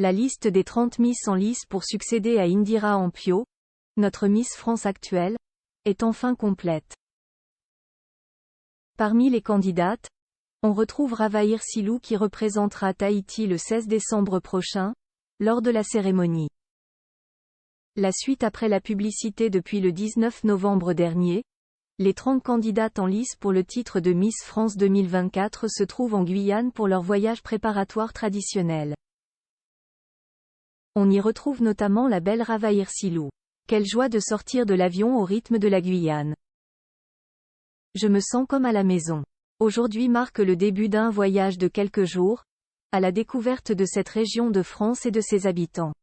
La liste des 30 Miss en lice pour succéder à Indira Ampio, notre Miss France actuelle, est enfin complète. Parmi les candidates, on retrouve Ravahir Silou qui représentera Tahiti le 16 décembre prochain, lors de la cérémonie. La suite après la publicité depuis le 19 novembre dernier, les 30 candidates en lice pour le titre de Miss France 2024 se trouvent en Guyane pour leur voyage préparatoire traditionnel. On y retrouve notamment la belle Ravahir Silou. Quelle joie de sortir de l'avion au rythme de la Guyane. Je me sens comme à la maison. Aujourd'hui marque le début d'un voyage de quelques jours, à la découverte de cette région de France et de ses habitants.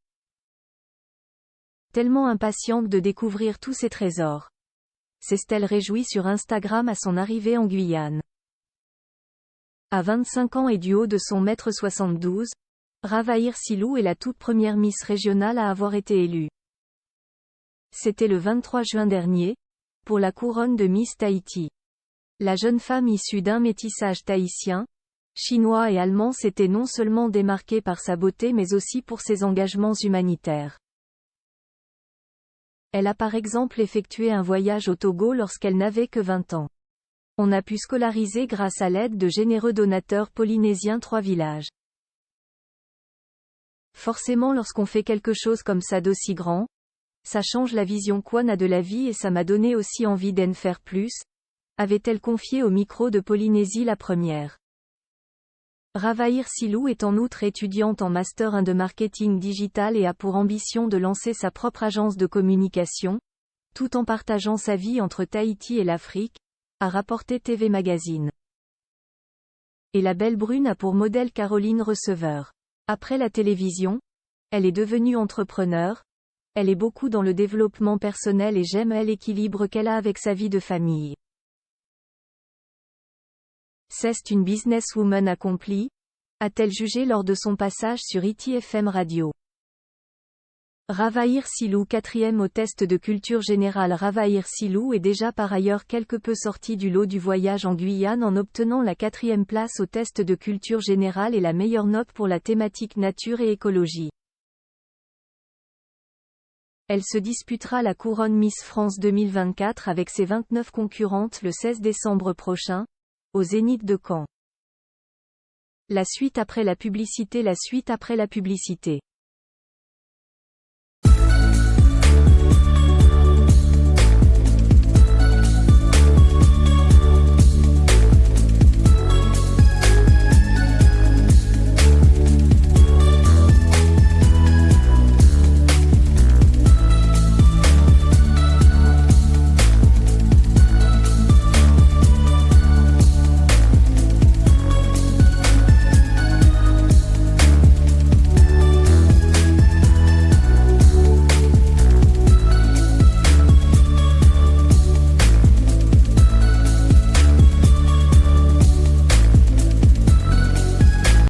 Tellement impatiente de découvrir tous ces trésors. S'est-elle réjouie sur Instagram à son arrivée en Guyane. À 25 ans et du haut de son 1m72 m, Ravahir Silou est la toute première Miss régionale à avoir été élue. C'était le 23 juin dernier, pour la couronne de Miss Tahiti. La jeune femme issue d'un métissage tahitien, chinois et allemand s'était non seulement démarquée par sa beauté mais aussi pour ses engagements humanitaires. Elle a par exemple effectué un voyage au Togo lorsqu'elle n'avait que 20 ans. On a pu scolariser grâce à l'aide de généreux donateurs polynésiens 3 villages. Forcément lorsqu'on fait quelque chose comme ça d'aussi grand, ça change la vision qu'on a de la vie et ça m'a donné aussi envie d'en faire plus, avait-elle confié au micro de Polynésie la première. Ravahir Silou est en outre étudiante en Master 1 de marketing digital et a pour ambition de lancer sa propre agence de communication, tout en partageant sa vie entre Tahiti et l'Afrique, a rapporté TV Magazine. Et la belle brune a pour modèle Caroline Receveur. Après la télévision, elle est devenue entrepreneur, elle est beaucoup dans le développement personnel et j'aime l'équilibre qu'elle a avec sa vie de famille. C'est une businesswoman accomplie, a-t-elle jugé lors de son passage sur ITFM Radio. Ravahir Silou 4e au test de culture générale. Ravahir Silou est déjà par ailleurs quelque peu sortie du lot du voyage en Guyane en obtenant la 4e place au test de culture générale et la meilleure note pour la thématique nature et écologie. Elle se disputera la couronne Miss France 2024 avec ses 29 concurrentes le 16 décembre prochain, au Zénith de Caen. La suite après la publicité.